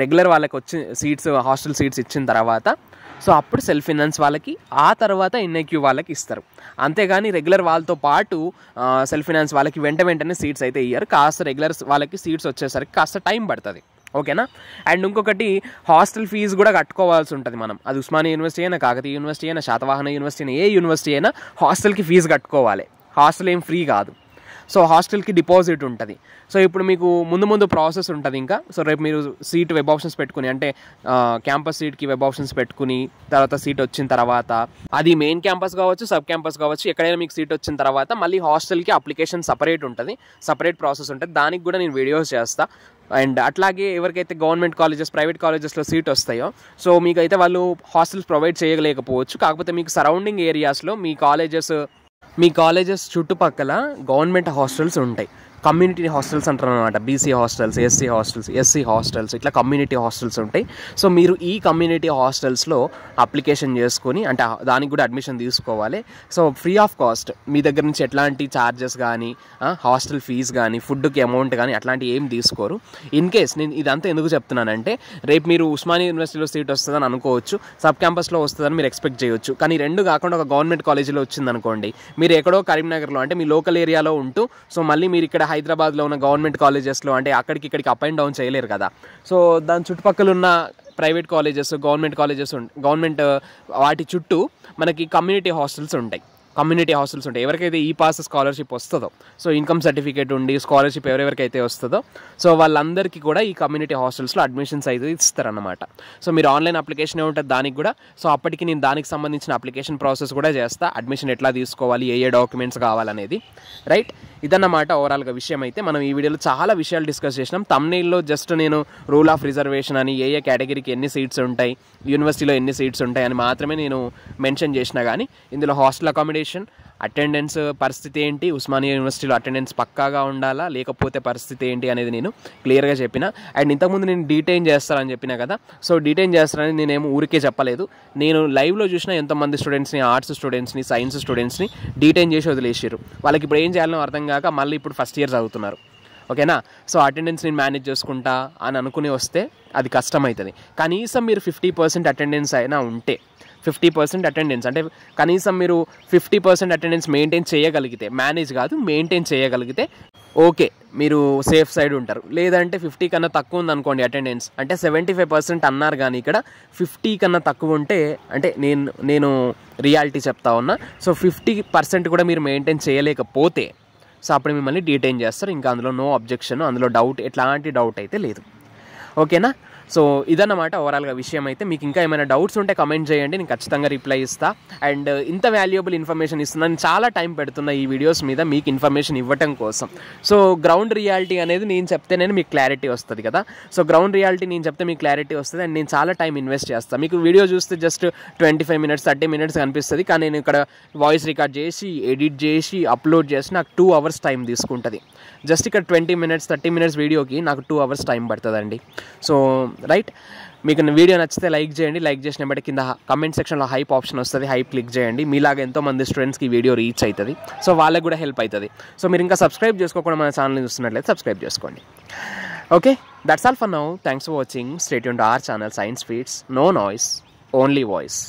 A: రెగ్యులర్ వాళ్ళకి వచ్చి సీట్స్, హాస్టల్ సీట్స్ ఇచ్చిన తర్వాత, సో అప్పుడు సెల్ఫ్ ఫినాన్స్ వాళ్ళకి, ఆ తర్వాత NIQ వాళ్ళకి ఇస్తారు. అంతేగాని రెగ్యులర్ వాళ్ళతో పాటు సెల్ఫ్ ఫినాన్స్ వాళ్ళకి వెంటనే సీట్స్ అయితే ఇయ్యారు. కాస్త రెగ్యులర్ వాళ్ళకి సీట్స్ వచ్చేసరికి కాస్త టైం పడుతుంది, ఓకేనా. అండ్ ఇంకొకటి, హాస్టల్ ఫీజు కూడా కట్టుకోవాల్సి ఉంటుంది మనం. అది ఉస్మానియా యూనివర్సిటీ అయినా, కాకతీయ యూనివర్సిటీ అయినా, శాతవాహన యూనివర్సిటీ అయినా, ఏ యూనివర్సిటీ అయినా హాస్టల్కి ఫీజు కట్టుకోవాలి. హాస్టల్ ఏం ఫ్రీ కాదు. సో హాస్టల్కి డిపాజిట్ ఉంటుంది. సో ఇప్పుడు మీకు ముందు ప్రాసెస్ ఉంటుంది ఇంకా. సో రేపు మీరు సీట్ వెబ్ ఆప్షన్స్ పెట్టుకుని, అంటే క్యాంపస్ సీట్కి వెబ్ ఆప్షన్స్ పెట్టుకుని తర్వాత సీట్ వచ్చిన తర్వాత, అది మెయిన్ క్యాంపస్ కావచ్చు, సబ్ క్యాంపస్ కావచ్చు, ఎక్కడైనా మీకు సీట్ వచ్చిన తర్వాత మళ్ళీ హాస్టల్కి అప్లికేషన్ సపరేట్ ఉంటుంది, సపరేట్ ప్రాసెస్ ఉంటుంది. దానికి కూడా నేను వీడియోస్ చేస్తా. అండ్ అట్లాగే ఎవరికైతే గవర్నమెంట్ కాలేజెస్, ప్రైవేట్ కాలేజెస్లో సీట్ వస్తాయో, సో మీకైతే వాళ్ళు హాస్టల్స్ ప్రొవైడ్ చేయలేకపోవచ్చు. కాకపోతే మీకు సరౌండింగ్ ఏరియాస్లో మీ కాలేజెస్ చుట్టుపక్కల గవర్నమెంట్ హాస్టల్స్ ఉంటాయి. కమ్యూనిటీ హాస్టల్స్ అంటారు అనమాట. బీసీ హాస్టల్స్, ఎస్సీ హాస్టల్స్, ఇట్లా కమ్యూనిటీ హాస్టల్స్ ఉంటాయి. సో మీరు ఈ కమ్యూనిటీ హాస్టల్స్లో అప్లికేషన్ చేసుకొని, అంటే దానికి కూడా అడ్మిషన్ తీసుకోవాలి. సో ఫ్రీ ఆఫ్ కాస్ట్, మీ దగ్గర నుంచి ఎట్లాంటి ఛార్జెస్ కానీ, హాస్టల్ ఫీజు కానీ, ఫుడ్కి అమౌంట్ కానీ అట్లాంటి ఏం తీసుకోరు. ఇన్ కేస్ నేను ఇదంతా ఎందుకు చెప్తున్నానంటే, రేపు మీరు ఉస్మానియా యూనివర్సిటీలో సీట్ వస్తుందని అనుకోవచ్చు, సబ్ క్యాంపస్లో వస్తుందని మీరు ఎక్స్పెక్ట్ చేయొచ్చు. కానీ రెండు కాకుండా ఒక గవర్నమెంట్ కాలేజీలో వచ్చిందనుకోండి, మీరు ఎక్కడో కరీంనగర్లో, అంటే మీ లోకల్ ఏరియాలో ఉంటూ, సో మళ్ళీ మీరు ఇక్కడ హైదరాబాద్లో ఉన్న గవర్నమెంట్ కాలేజెస్లో, అంటే అక్కడికి ఇక్కడికి అప్ అండ్ డౌన్ చేయలేరు కదా. సో దాని చుట్టుపక్కల ఉన్న ప్రైవేట్ కాలేజెస్, గవర్నమెంట్ వాటి చుట్టూ మనకి కమ్యూనిటీ హాస్టల్స్ ఉంటాయి. ఎవరికైతే ఈ పాస్ స్కాలర్షిప్ వస్తుందో, సో ఇన్కమ్ సర్టిఫికేట్ ఉండి స్కాలర్షిప్ ఎవరెవరికైతే వస్తుందో, సో వాళ్ళందరికీ కూడా ఈ కమ్యూనిటీ హాస్టల్స్లో అడ్మిషన్స్ అయితే ఇస్తారన్నమాట. సో మీరు ఆన్లైన్ అప్లికేషన్ ఉంటుంది దానికి కూడా. సో అప్పటికి నేను దానికి సంబంధించిన అప్లికేషన్ ప్రాసెస్ కూడా చేస్తా, అడ్మిషన్ ఎట్లా తీసుకోవాలి, ఏ డాక్యుమెంట్స్ కావాలనేది. రైట్, ఇదన్నమాట ఓవరాల్గా విషయం. అయితే మనం ఈ వీడియోలో చాలా విషయాలు డిస్కస్ చేసినాం. థంబ్నెయిల్లో జస్ట్ నేను రూల్ ఆఫ్ రిజర్వేషన్ అని, ఏ కేటగిరీకి ఎన్ని సీట్స్ ఉంటాయి, యూనివర్సిటీలో ఎన్ని సీట్స్ ఉంటాయి అని మాత్రమే నేను మెన్షన్ చేసినా. కానీ ఇందులో హాస్టల్ అకామిడేషన్, క్లారిఫికేషన్. అటెండెన్స్ పరిస్థితి ఏంటి, ఉస్మానియా యూనివర్సిటీలో అటెండెన్స్ పక్కాగా ఉండాలా లేకపోతే పరిస్థితి ఏంటి అనేది నేను క్లియర్గా చెప్పిన. అండ్ ఇంతకుముందు నేను డీటెయిన్ చేస్తానని చెప్పిన కదా, సో డీటెయిన్ చేస్తానని నేనేమో ఊరికే చెప్పలేదు. నేను లైవ్లో చూసిన ఎంతోమంది స్టూడెంట్స్ని, ఆర్ట్స్ స్టూడెంట్స్ని, సైన్స్ స్టూడెంట్స్ని డీటెయిన్ చేసి వదిలేసారు. వాళ్ళకి ఇప్పుడు ఏం చేయాలో అర్థం కాక మళ్ళీ ఇప్పుడు ఫస్ట్ ఇయర్ చదువుతున్నారు. ఓకేనా. సో అటెండెన్స్ నేను మేనేజ్ చేసుకుంటా అని అనుకుని వస్తే అది కష్టమవుతుంది. కనీసం మీరు 50% అటెండెన్స్ అయినా ఉంటే, 50% అటెండెన్స్ అంటే కనీసం మీరు 50% అటెండెన్స్ మెయింటైన్ చేయగలిగితే, మేనేజ్ కాదు మెయింటైన్ చేయగలిగితే ఓకే, మీరు సేఫ్ సైడ్ ఉంటారు. లేదంటే 50 కన్నా తక్కువ ఉంది అనుకోండి అటెండెన్స్, అంటే 75% అన్నారు కానీ ఇక్కడ 50 కన్నా తక్కువ ఉంటే, అంటే నేను రియాలిటీ చెప్తా ఉన్నా. సో 50% కూడా మీరు మెయింటైన్ చేయలేకపోతే సో అప్పుడు మిమ్మల్ని డీటెయిన్ చేస్తారు. ఇంకా అందులో నో అబ్జెక్షన్, అందులో డౌట్, ఎట్లాంటి డౌట్ అయితే లేదు. ఓకేనా. సో ఇదన్నమాట ఓవరాల్గా విషయం. అయితే మీకు ఇంకా ఏమైనా డౌట్స్ ఉంటే కమెంట్ చేయండి, నేను ఖచ్చితంగా రిప్లై ఇస్తాను. అండ్ ఇంత వాల్యుయబుల్ ఇన్ఫర్మేషన్ ఇస్తున్నాను, చాలా టైం పెడుతున్నా ఈ వీడియోస్ మీద మీకు ఇన్ఫర్మేషన్ ఇవ్వటం కోసం. సో గ్రౌండ్ రియాలిటీ అనేది నేను చెప్తేనే మీకు క్లారిటీ వస్తుంది కదా. సో గ్రౌండ్ రియాలిటీ నేను చెప్తే మీకు క్లారిటీ వస్తుంది. అండ్ నేను చాలా టైం ఇన్వెస్ట్ చేస్తాను. మీకు వీడియో చూస్తే జస్ట్ 25 minutes 30 minutes కనిపిస్తుంది, కానీ నేను ఇక్కడ వాయిస్ రికార్డ్ చేసి ఎడిట్ చేసి అప్లోడ్ చేసి నాకు 2 hours టైం తీసుకుంటుంది. జస్ట్ ఇక్కడ 20 minutes 30 minutes వీడియోకి నాకు 2 hours టైం పడుతుందండి. సో రైట్, మీకు వీడియో నచ్చితే లైక్ చేయండి. లైక్ చేసిన బట్టి కింద కమెంట్ సెక్షన్లో హైప్ ఆప్షన్ వస్తుంది, హైప్ క్లిక్ చేయండి. మీలాగా ఎంతోమంది స్టూడెంట్స్కి ఈ వీడియో రీచ్ అవుతుంది. సో వాళ్ళకి కూడా హెల్ప్ అవుతుంది. సో మీరు ఇంకా సబ్స్క్రైబ్ చేసుకోకుండా మన ఛానల్ని చూస్తున్నట్లయితే సబ్స్క్రైబ్ చేసుకోండి. Okay, that's all for now. Thanks for watching. Stay tuned to our channel Science Feeds. No noise, only voice.